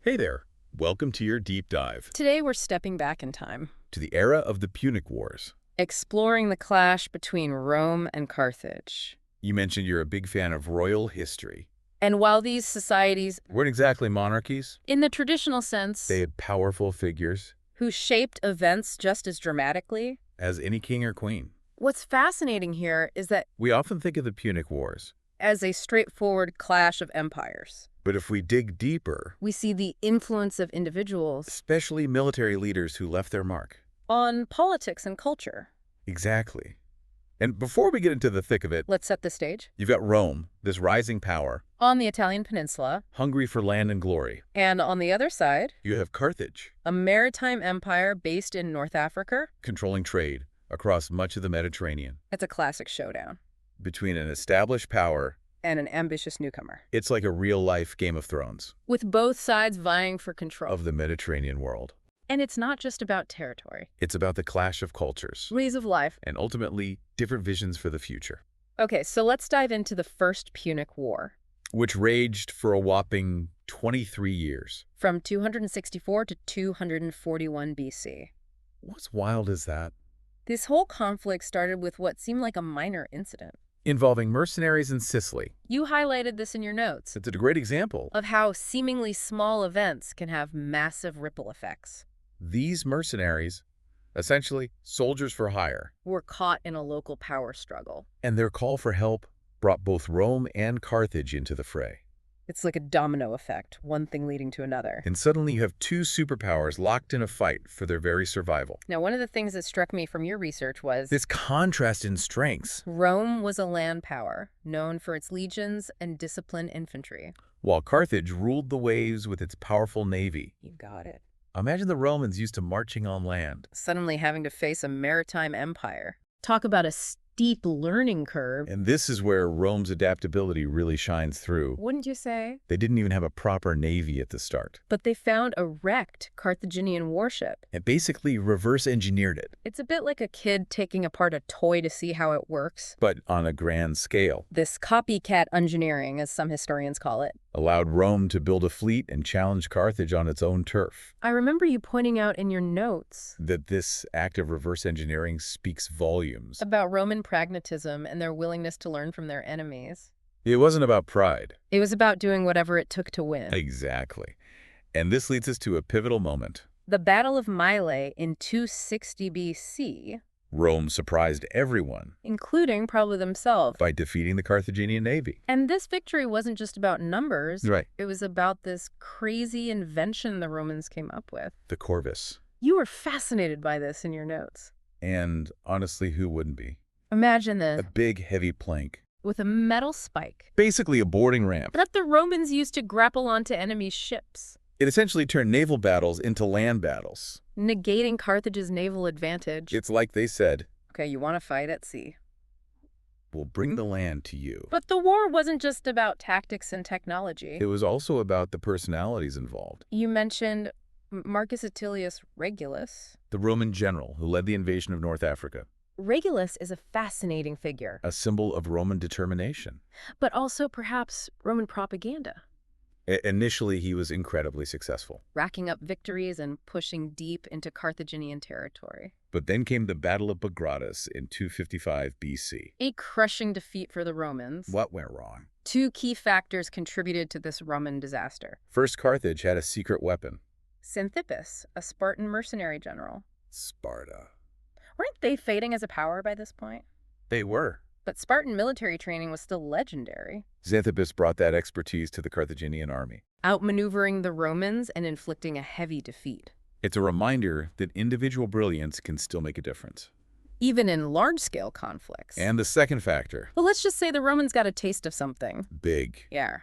Hey there. Welcome to your deep dive Today we're stepping back in time, to the era of the Punic Wars. exploring the clash between Rome and Carthage. You mentioned you're a big fan of royal history. And while these societies, Weren't exactly monarchies. in the traditional sense, They had powerful figures, who shaped events just as dramatically, as any king or queen. what's fascinating here is that We often think of the Punic Wars, as a straightforward clash of empires, but if we dig deeper, we see the influence of individuals especially military leaders who left their mark. on politics and culture. Exactly. And before we get into the thick of it, Let's set the stage. you've got Rome, this rising power, On the Italian peninsula, hungry for land and glory. and on the other side, You have Carthage, a maritime empire based in North Africa. controlling trade across much of the Mediterranean. It's a classic showdown. Between an established power, And an ambitious newcomer, it's like a real-life Game of Thrones with both sides vying for control. of the Mediterranean world. And it's not just about territory, It's about the clash of cultures ways of life. and ultimately different visions for the future, Okay, so let's dive into the First Punic War, which raged for a whopping 23 years. from 264 to 241 BC. What's wild is that? This whole conflict started with what seemed like a minor incident. Involving mercenaries in Sicily. You highlighted this in your notes, It's a great example. of how seemingly small events can have massive ripple effects. These mercenaries, essentially soldiers for hire, Were caught in a local power struggle. and their call for help brought both Rome and Carthage into the fray. It's like a domino effect, one thing leading to another. And suddenly you have two superpowers locked in a fight for their very survival. Now, one of the things that struck me from your research was This contrast in strengths. Rome was a land power, known for its legions and disciplined infantry. While Carthage ruled the waves with its powerful navy. You got it. Imagine the Romans used to marching on land. Suddenly having to face a maritime empire. Talk about a steep learning curve. And this is where Rome's adaptability really shines through. Wouldn't you say? They didn't even have a proper navy at the start. But they found a wrecked Carthaginian warship. It basically reverse engineered it, It's a bit like a kid taking apart a toy to see how it works. but on a grand scale. This copycat engineering, as some historians call it. Allowed Rome to build a fleet and challenge Carthage on its own turf. I remember you pointing out in your notes That this act of reverse engineering speaks volumes. about Roman pragmatism and their willingness to learn from their enemies. It wasn't about pride. It was about doing whatever it took to win. Exactly. And this leads us to a pivotal moment. The Battle of Mylae in 260 BC, Rome surprised everyone including probably themselves. by defeating the Carthaginian navy. And this victory wasn't just about numbers. Right. It was about this crazy invention the Romans came up with. The Corvus. You were fascinated by this in your notes. And honestly, who wouldn't be? Imagine A this, big, heavy plank. with a metal spike Basically a boarding ramp. that the Romans used to grapple onto enemy ships, It essentially turned naval battles into land battles. negating Carthage's naval advantage. It's like they said, Okay, you want to fight at sea. we'll bring the land to you. But the war wasn't just about tactics and technology. It was also about the personalities involved. You mentioned Marcus Atilius Regulus. The Roman general who led the invasion of North Africa. Regulus is a fascinating figure, A symbol of Roman determination. but also perhaps Roman propaganda, Initially, he was incredibly successful. racking up victories and pushing deep into Carthaginian territory. But then came the Battle of Bagradas in 255 BC. A crushing defeat for the Romans. What went wrong? Two key factors contributed to this Roman disaster. First, Carthage had a secret weapon. Xanthippus, a Spartan mercenary general. Sparta. Weren't they fading as a power by this point? They were. But Spartan military training was still legendary, Xanthippus brought that expertise to the Carthaginian army. outmaneuvering the Romans and inflicting a heavy defeat. It's a reminder that individual brilliance can still make a difference. Even in large-scale conflicts. And the second factor, Well, let's just say the Romans got a taste of something. big Yeah,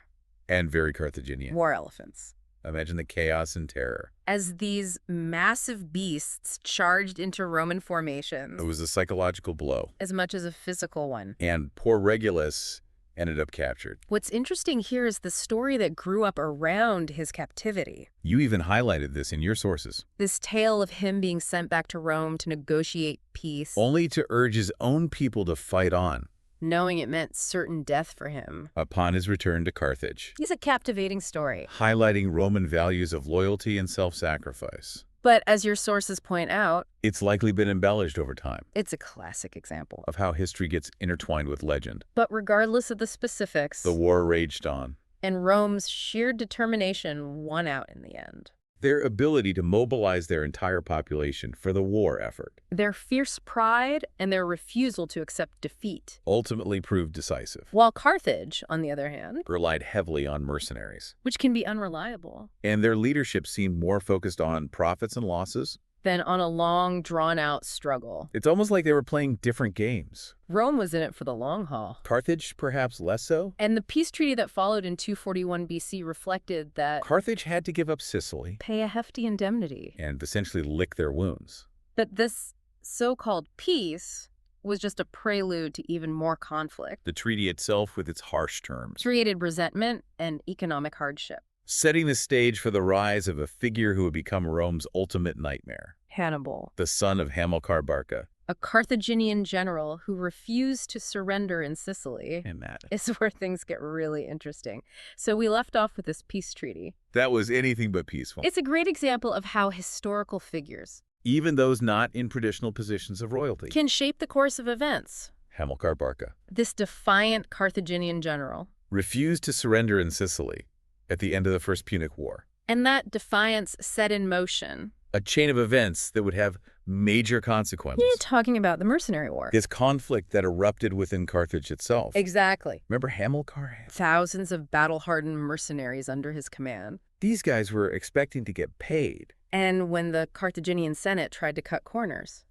and very Carthaginian. war elephants. Imagine the chaos and terror. As these massive beasts charged into Roman It formations, was a psychological blow. as much as a physical one. And poor Regulus ended up captured. What's interesting here is the story that grew up around his captivity. You even highlighted this in your sources. This tale of him being sent back to Rome to negotiate peace. Only to urge his own people to fight on. knowing it meant certain death for him. upon his return to Carthage, He's a captivating story. highlighting Roman values of loyalty and self-sacrifice. But as your sources point out, It's likely been embellished over time it's a classic example. of how history gets intertwined with legend. But regardless of the specifics, The war raged on. and Rome's sheer determination won out in the end. Their ability to mobilize their entire population for the war effort Their fierce pride and their refusal to accept defeat. ultimately proved decisive, While Carthage, on the other hand, relied heavily on mercenaries, which can be unreliable, and their leadership seemed more focused on profits and losses. than on a long, drawn-out struggle. It's almost like they were playing different games. Rome was in it for the long haul. Carthage, perhaps less so. And the peace treaty that followed in 241 BC reflected that Carthage had to give up Sicily pay a hefty indemnity. and essentially lick their wounds. But this so-called peace was just a prelude to even more conflict, The treaty itself, with its harsh terms, created resentment and economic hardship. setting the stage for the rise of a figure who would become Rome's ultimate nightmare, Hannibal, the son of Hamilcar Barca. a Carthaginian general who refused to surrender in Sicily, And that. is where things get really interesting. So we left off with this peace treaty. That was anything but peaceful. It's a great example of how historical figures Even those not in traditional positions of royalty. can shape the course of events. Hamilcar Barca This defiant Carthaginian general. refused to surrender in Sicily at the end of the First Punic War. And that defiance set in motion. A chain of events that would have major consequences. You're talking about the mercenary war. This conflict that erupted within Carthage itself. Exactly. Remember Hamilcar? Thousands of battle-hardened mercenaries under his command. These guys were expecting to get paid. And when the Carthaginian Senate tried to cut corners.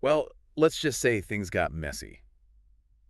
Well, let's just say things got messy.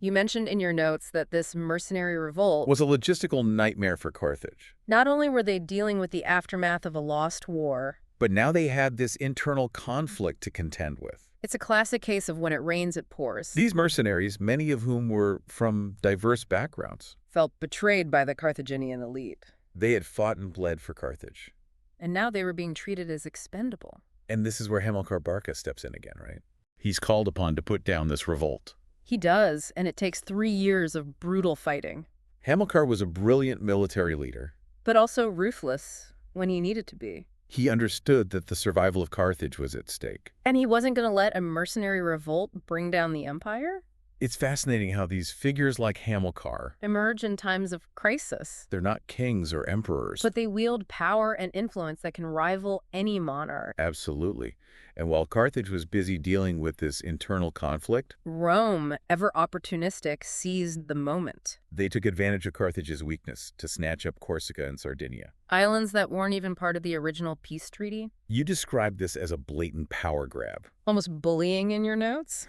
You mentioned in your notes that this mercenary revolt Was a logistical nightmare for Carthage. not only were they dealing with the aftermath of a lost war, But now they had this internal conflict to contend with. it's a classic case of when it rains, it pours. These mercenaries, many of whom were from diverse backgrounds, Felt betrayed by the Carthaginian elite. they had fought and bled for Carthage. And now they were being treated as expendable. And this is where Hamilcar Barca steps in again, right? He's called upon to put down this revolt. He does, and it takes 3 years of brutal fighting. Hamilcar was a brilliant military leader. But also ruthless when he needed to be. He understood that the survival of Carthage was at stake. And he wasn't going to let a mercenary revolt bring down the empire? It's fascinating how these figures like Hamilcar, Emerge in times of crisis. they're not kings or emperors. But they wield power and influence that can rival any monarch. Absolutely. And while Carthage was busy dealing with this internal conflict, Rome, ever opportunistic, seized the moment. they took advantage of Carthage's weakness to snatch up Corsica and Sardinia. Islands that weren't even part of the original peace treaty? You described this as a blatant power grab. Almost bullying in your notes?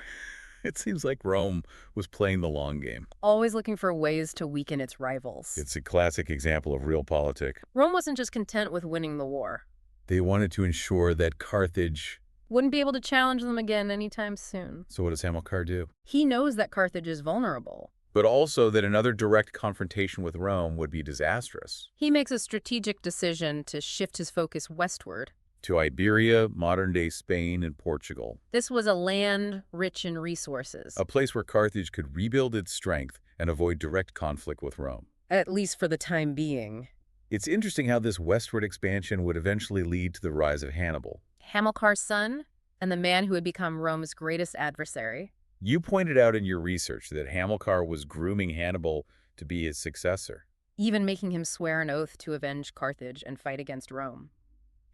It seems like Rome was playing the long game. Always looking for ways to weaken its rivals. It's a classic example of realpolitik. Rome wasn't just content with winning the war. They wanted to ensure that Carthage... Wouldn't be able to challenge them again anytime soon. So what does Hamilcar do? He knows that Carthage is vulnerable. But also that another direct confrontation with Rome would be disastrous. He makes a strategic decision to shift his focus westward. To Iberia, modern-day Spain, and Portugal. This was a land rich in resources, A place where Carthage could rebuild its strength and avoid direct conflict with Rome. at least for the time being. It's interesting how this westward expansion would eventually lead to the rise of Hannibal. Hamilcar's son, and the man who would become Rome's greatest adversary. You pointed out in your research that Hamilcar was grooming Hannibal to be his successor. Even making him swear an oath to avenge Carthage and fight against Rome.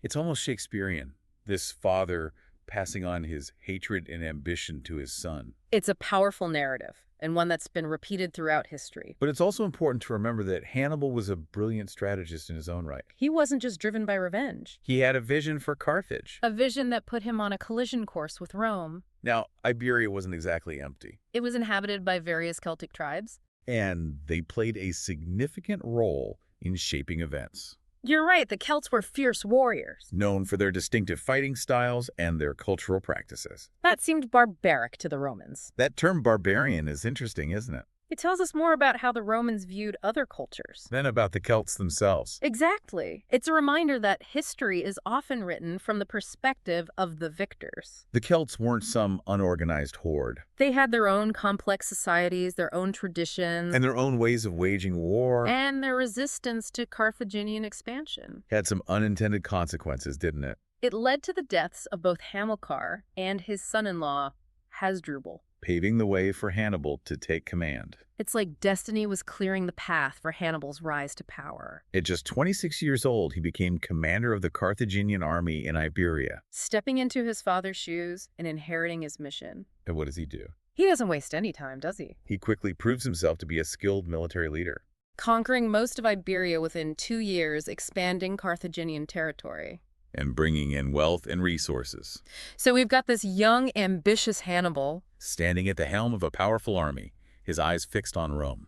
It's almost Shakespearean, this father passing on his hatred and ambition to his son. It's a powerful narrative, and one that's been repeated throughout history. But it's also important to remember that Hannibal was a brilliant strategist in his own right. He wasn't just driven by revenge. He had a vision for Carthage. A vision that put him on a collision course with Rome. Now, Iberia wasn't exactly empty, It was inhabited by various Celtic tribes. and they played a significant role in shaping events. You're right, the Celts were fierce warriors. Known for their distinctive fighting styles and their cultural practices. That seemed barbaric to the Romans. That term barbarian is interesting, isn't it? It tells us more about how the Romans viewed other cultures. Then about the Celts themselves. Exactly. It's a reminder that history is often written from the perspective of the victors. The Celts weren't some unorganized horde. They had their own complex societies, their own traditions, And their own ways of waging war. and their resistance to Carthaginian expansion. Had some unintended consequences, didn't it? It led to the deaths of both Hamilcar and his son-in-law, Hasdrubal. Paving the way for Hannibal to take command. It's like destiny was clearing the path for Hannibal's rise to power. At just 26 years old, he became commander of the Carthaginian army in Iberia. Stepping into his father's shoes and inheriting his mission. And what does he do? He doesn't waste any time, does he? He quickly proves himself to be a skilled military leader. Conquering most of Iberia within 2 years, expanding Carthaginian territory. And bringing in wealth and resources. So we've got this young, ambitious Hannibal. Standing at the helm of a powerful army, his eyes fixed on Rome.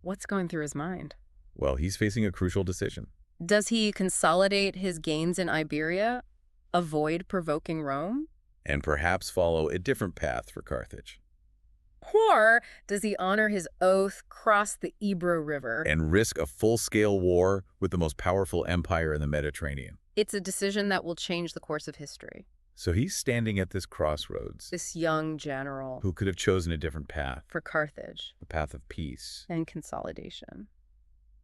What's going through his mind? Well, he's facing a crucial decision. Does he consolidate his gains in Iberia, avoid provoking Rome? And perhaps follow a different path for Carthage. Or does he honor his oath, cross the Ebro River? And risk a full-scale war with the most powerful empire in the Mediterranean. It's a decision that will change the course of history. So he's standing at this crossroads. This young general. Who could have chosen a different path? For Carthage. A path of peace. And consolidation.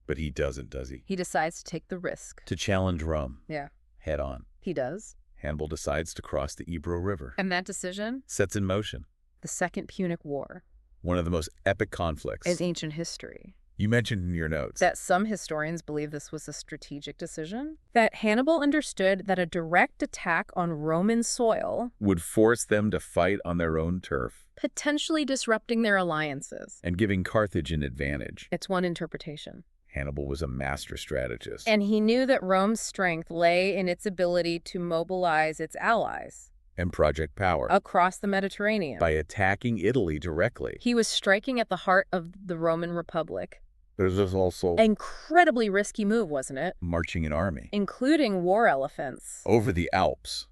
But he doesn't, does he? He decides to take the risk. To challenge Rome. Yeah. Head on. He does. Hannibal decides to cross the Ebro River. And that decision? Sets in motion the Second Punic War. One of the most epic conflicts in ancient history. You mentioned in your notes that some historians believe this was a strategic decision. That Hannibal understood that a direct attack on Roman soil would force them to fight on their own turf. Potentially disrupting their alliances. And giving Carthage an advantage. It's one interpretation. Hannibal was a master strategist. And he knew that Rome's strength lay in its ability to mobilize its allies. And project power. Across the Mediterranean. By attacking Italy directly. He was striking at the heart of the Roman Republic. There's also an incredibly risky move, wasn't it? Marching an army. Including war elephants. Over the Alps.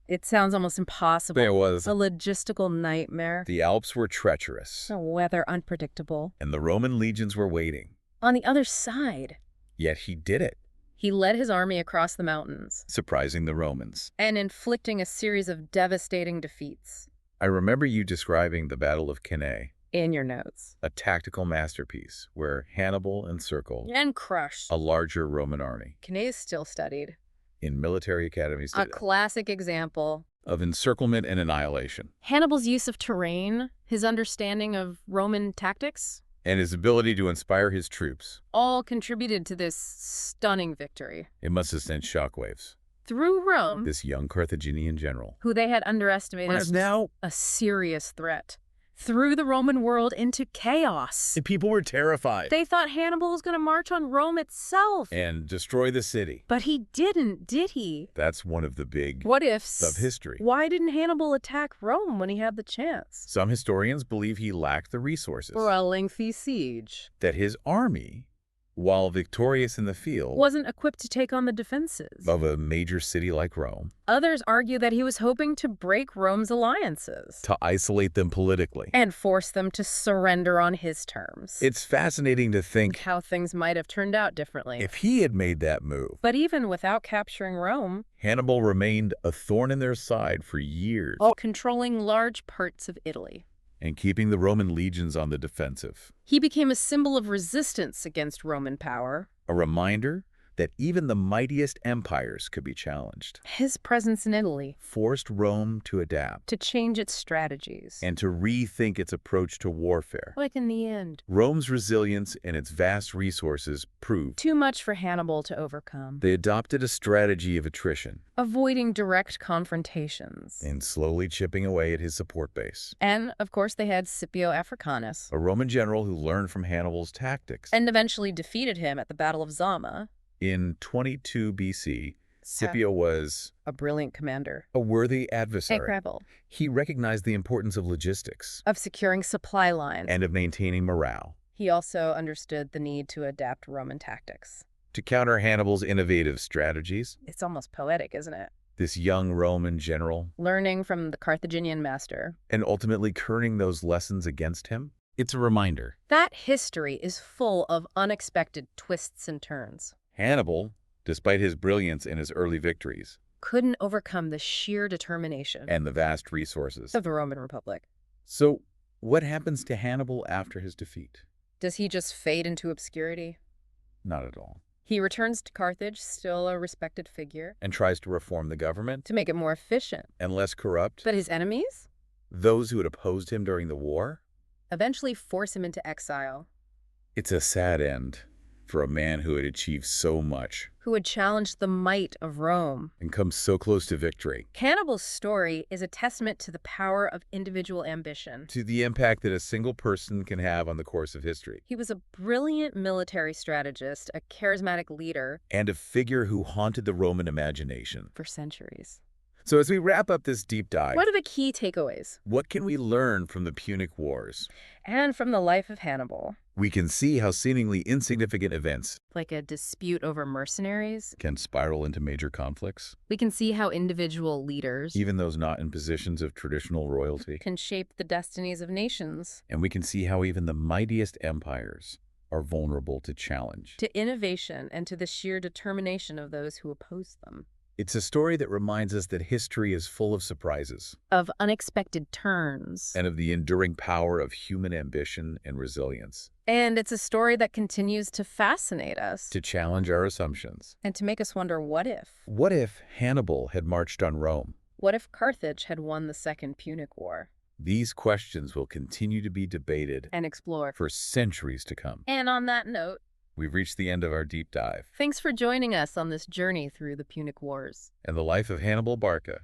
It sounds almost impossible. It was. A logistical nightmare. The Alps were treacherous. The weather unpredictable. And the Roman legions were waiting. On the other side. Yet he did it. He led his army across the mountains. Surprising the Romans. And inflicting a series of devastating defeats. I remember you describing the Battle of Cannae. In your notes. A tactical masterpiece where Hannibal encircled and crushed a larger Roman army. Cannae is still studied. In military academies today. A classic example of encirclement and annihilation. Hannibal's use of terrain, his understanding of Roman tactics, and his ability to inspire his troops. All contributed to this stunning victory. It must have sent shockwaves. Through Rome, this young Carthaginian general, who they had underestimated as now a serious threat, threw the Roman world into chaos. And people were terrified. They thought Hannibal was going to march on Rome itself. And destroy the city. But he didn't, did he? That's one of the big what-ifs of history. Why didn't Hannibal attack Rome when he had the chance? Some historians believe he lacked the resources. For a lengthy siege. That his army, while victorious in the field, wasn't equipped to take on the defenses of a major city like Rome. Others argue that he was hoping to break Rome's alliances. To isolate them politically. And force them to surrender on his terms. It's fascinating to think how things might have turned out differently if he had made that move. But even without capturing Rome, Hannibal remained a thorn in their side for years. Controlling large parts of Italy. And keeping the Roman legions on the defensive. He became a symbol of resistance against Roman power. A reminder that even the mightiest empires could be challenged. His presence in Italy forced Rome to adapt. To change its strategies. And to rethink its approach to warfare. Like in the end. Rome's resilience and its vast resources proved too much for Hannibal to overcome. They adopted a strategy of attrition. Avoiding direct confrontations. And slowly chipping away at his support base. And, of course, they had Scipio Africanus. A Roman general who learned from Hannibal's tactics. And eventually defeated him at the Battle of Zama. In 22 BC, Scipio was a brilliant commander, a worthy adversary. Incredible. He recognized the importance of logistics, of securing supply lines, and of maintaining morale. He also understood the need to adapt Roman tactics. To counter Hannibal's innovative strategies. It's almost poetic, isn't it? This young Roman general. Learning from the Carthaginian master. And ultimately turning those lessons against him. It's a reminder. That history is full of unexpected twists and turns. Hannibal, despite his brilliance and his early victories, Couldn't overcome the sheer determination and the vast resources. of the Roman Republic. So, what happens to Hannibal after his defeat? Does he just fade into obscurity? Not at all. He returns to Carthage, still a respected figure, And tries to reform the government to make it more efficient. and less corrupt. But his enemies Those who had opposed him during the war? eventually force him into exile, It's a sad end for a man who had achieved so much who had challenged the might of Rome. and come so close to victory, Hannibal's story is a testament to the power of individual ambition. to the impact that a single person can have on the course of history, He was a brilliant military strategist, a charismatic leader and a figure who haunted the Roman imagination. for centuries. So as we wrap up this deep dive, What are the key takeaways? what can we learn from the Punic Wars? And from the life of Hannibal, We can see how seemingly insignificant events like a dispute over mercenaries, can spiral into major conflicts, we can see how individual leaders even those not in positions of traditional royalty. can shape the destinies of nations, And we can see how even the mightiest empires are vulnerable to challenge. to innovation and to the sheer determination of those who oppose them, It's a story that reminds us that history is full of surprises of unexpected turns. and of the enduring power of human ambition and resilience, And it's a story that continues to fascinate us to challenge our assumptions. and to make us wonder, what if? What if Hannibal had marched on Rome? What if Carthage had won the Second Punic War? These questions will continue to be debated And explore. for centuries to come. And on that note, We've reached the end of our deep dive thanks for joining us on this journey through the Punic Wars. and the life of Hannibal Barca.